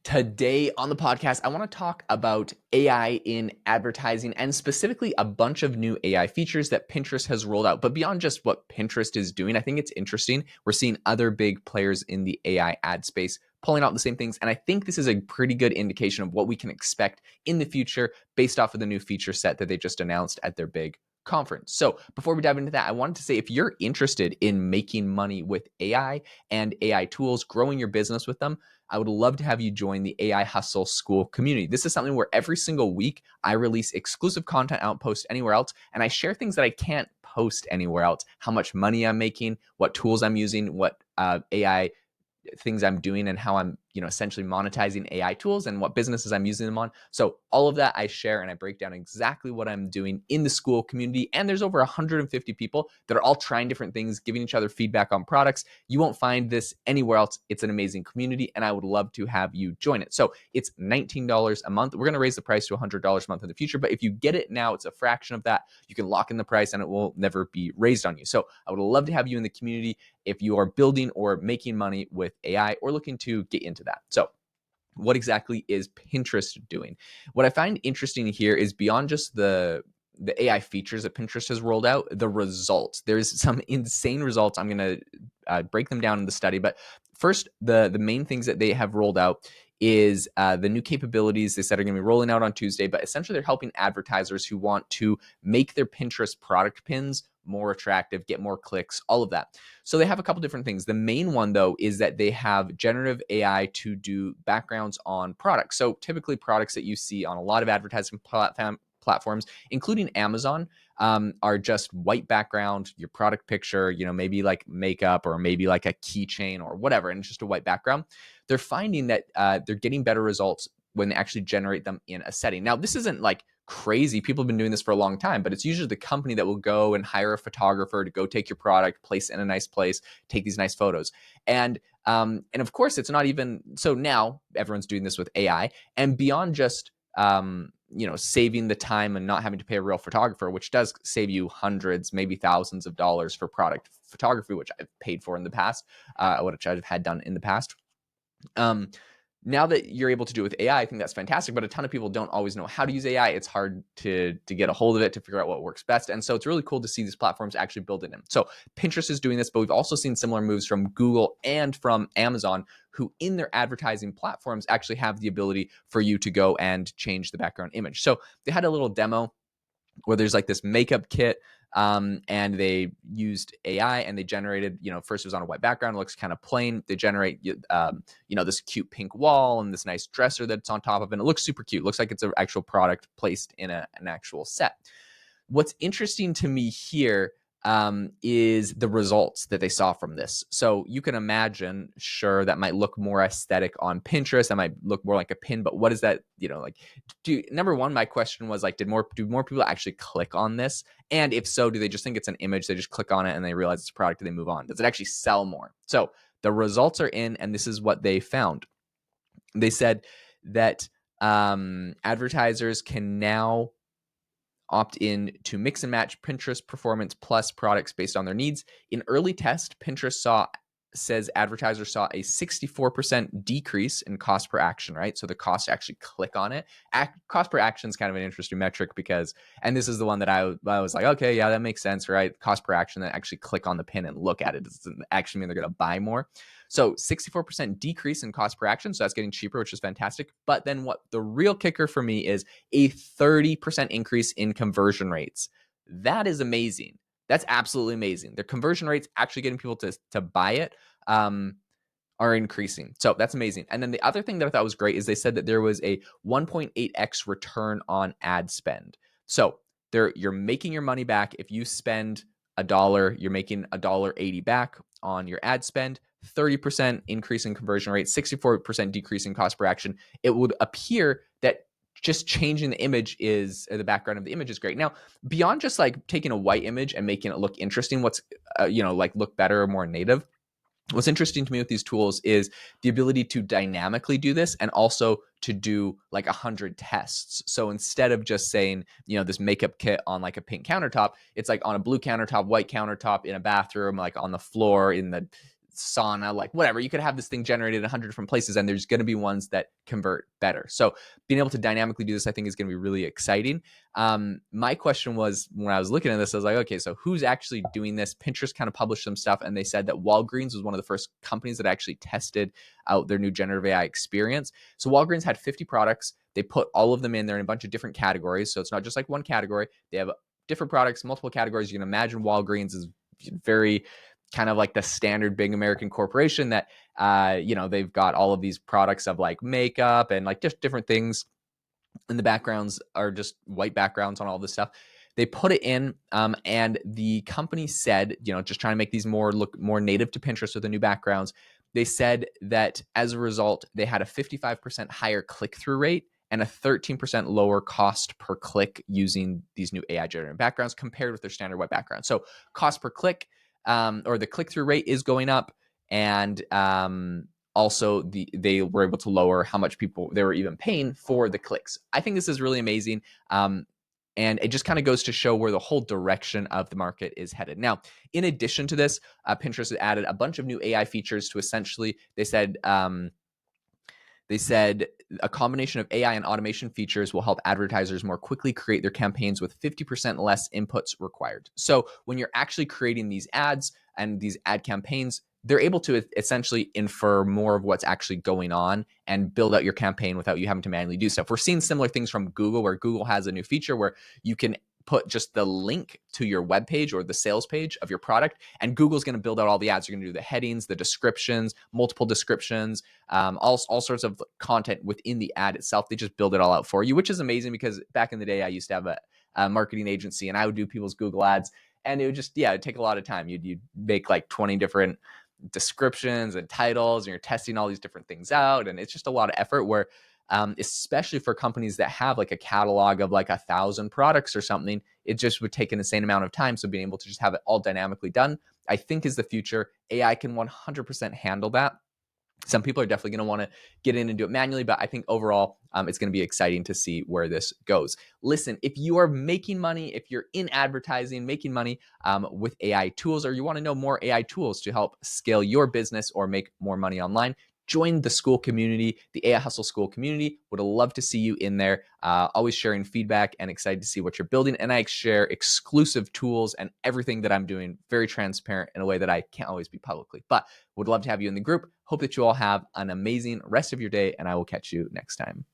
Today on the podcast, I want to talk about AI in advertising and specifically a bunch of new AI features that Pinterest has rolled out. But beyond just what Pinterest is doing, I think it's interesting. We're seeing other big players in the AI ad space pulling out the same things. And I think this is a pretty good indication of what we can expect in the future based off of the new feature set that they just announced at their big conference. So before we dive into that, I wanted to say if you're interested in making money with AI and AI tools, growing your business with them, I would love to have you join the AI Hustle School community. This is something where every single week I release exclusive content I don't post anywhere else, and I share things that I can't post anywhere else. How much money I'm making, what tools I'm using, what AI things I'm doing, and how I'm, essentially monetizing AI tools and what businesses I'm using them on. So all of that I share and I break down exactly what I'm doing in the school community. And there's over 150 people that are all trying different things, giving each other feedback on products. You won't find this anywhere else. It's an amazing community and I would love to have you join it. So it's $19 a month. We're going to raise the price to $100 a month in the future, but if you get it now, it's a fraction of that. You can lock in the price and it will never be raised on you. So I would love to have you in the community if you are building or making money with AI or looking to get into that. So what exactly is Pinterest doing? What I find interesting here is beyond just the AI features that Pinterest has rolled out, the results. There's some insane results. I'm going to break them down in the study. But first, the main things that they have rolled out is the new capabilities they said are going to be rolling out on Tuesday. But essentially, they're helping advertisers who want to make their Pinterest product pins more attractive, get more clicks, all of that. So they have a couple different things. The main one, though, is that they have generative AI to do backgrounds on products. So typically products that you see on a lot of advertising platforms, including Amazon, are just white background, your product picture, maybe like makeup or maybe like a keychain or whatever, and it's just a white background. They're finding that they're getting better results when they actually generate them in a setting. Now, this isn't like crazy. People have been doing this for a long time, but it's usually the company that will go and hire a photographer to go take your product, place it in a nice place, take these nice photos. And of course, it's not even so now everyone's doing this with AI and beyond just saving the time and not having to pay a real photographer, which does save you hundreds, maybe thousands of dollars for product photography, which I've paid for in the past, which I've had done in the past. Now that you're able to do it with AI, I think that's fantastic, but a ton of people don't always know how to use AI. It's hard to get a hold of it, to figure out what works best. And so it's really cool to see these platforms actually build it in. So Pinterest is doing this, but we've also seen similar moves from Google and from Amazon, who in their advertising platforms actually have the ability for you to go and change the background image. So they had a little demo where there's like this makeup kit, and they used AI and they generated, first it was on a white background, it looks kind of plain. They generate, this cute pink wall and this nice dresser that's on top of it. And it looks super cute. It looks like it's an actual product placed in an actual set. What's interesting to me here is the results that they saw from this. So you can imagine, sure, that might look more aesthetic on Pinterest. That might look more like a pin, but what is that? Number one, my question was like, do more people actually click on this? And if so, do they just think it's an image? They just click on it and they realize it's a product and they move on. Does it actually sell more? So the results are in, and this is what they found. They said that advertisers can now opt in to mix and match Pinterest Performance Plus products based on their needs. In early test, Pinterest says advertisers saw a 64% decrease in cost per action, right? So the cost to actually click on it. Cost per action is kind of an interesting metric because, and this is the one that I was like, okay, yeah, that makes sense, right? Cost per action, that actually click on the pin and look at it. Does it actually mean they're going to buy more? So 64% decrease in cost per action. So that's getting cheaper, which is fantastic. But then what the real kicker for me is a 30% increase in conversion rates. That is amazing. That's absolutely amazing. Their conversion rates actually getting people to buy it are increasing. So that's amazing. And then the other thing that I thought was great is they said that there was a 1.8x return on ad spend. So you're making your money back. If you spend $1, you're making $1.80 back on your ad spend. 30% increase in conversion rate, 64% decrease in cost per action. It would appear that just changing the image the background of the image is great. Now, beyond just like taking a white image and making it look interesting, what's, look better or more native, what's interesting to me with these tools is the ability to dynamically do this and also to do like 100 tests. So instead of just saying, this makeup kit on like a pink countertop, it's like on a blue countertop, white countertop, in a bathroom, like on the floor, in the sauna, like whatever. You could have this thing generated in 100 different places, and there's going to be ones that convert better. So being able to dynamically do this, I think, is going to be really exciting. My question was, when I was looking at this, I was like, okay, so who's actually doing this? Pinterest kind of published some stuff, and they said that Walgreens was one of the first companies that actually tested out their new generative AI experience. So Walgreens had 50 products. They put all of them in there in a bunch of different categories. So it's not just like one category. They have different products, multiple categories. You can imagine Walgreens is very kind of like the standard big American corporation that, they've got all of these products of like makeup and like just different things. And the backgrounds are just white backgrounds on all this stuff. They put it in, and the company said, just trying to make these look more native to Pinterest with the new backgrounds. They said that as a result, they had a 55% higher click-through rate and a 13% lower cost per click using these new AI generated backgrounds compared with their standard white background. So cost per click, or the click-through rate, is going up, and also they were able to lower how much people they were even paying for the clicks. I think this is really amazing. And it just kind of goes to show where the whole direction of the market is headed. Now, in addition to this, Pinterest has added a bunch of new AI features to essentially, they said a combination of AI and automation features will help advertisers more quickly create their campaigns with 50% less inputs required. So when you're actually creating these ads and these ad campaigns, they're able to essentially infer more of what's actually going on and build out your campaign without you having to manually do stuff. We're seeing similar things from Google, where Google has a new feature where you can put just the link to your web page or the sales page of your product, and Google's going to build out all the ads. You're going to do the headings, the descriptions, multiple descriptions, all sorts of content within the ad itself. They just build it all out for you, which is amazing, because back in the day, I used to have a marketing agency, and I would do people's Google ads, and it would just, it'd take a lot of time. You'd make like 20 different descriptions and titles, and you're testing all these different things out, and it's just a lot of effort, where especially for companies that have like a catalog of like 1,000 products or something, it just would take an insane amount of time. So being able to just have it all dynamically done, I think, is the future. AI can 100% handle that. Some people are definitely going to want to get in and do it manually, but I think overall, it's going to be exciting to see where this goes. Listen, if you are making money, if you're in advertising, making money with AI tools, or you want to know more AI tools to help scale your business or make more money online, join the Skool community, the AI Hustle Skool community. Would love to see you in there. Always sharing feedback and excited to see what you're building. And I share exclusive tools and everything that I'm doing, very transparent in a way that I can't always be publicly. But would love to have you in the group. Hope that you all have an amazing rest of your day, and I will catch you next time.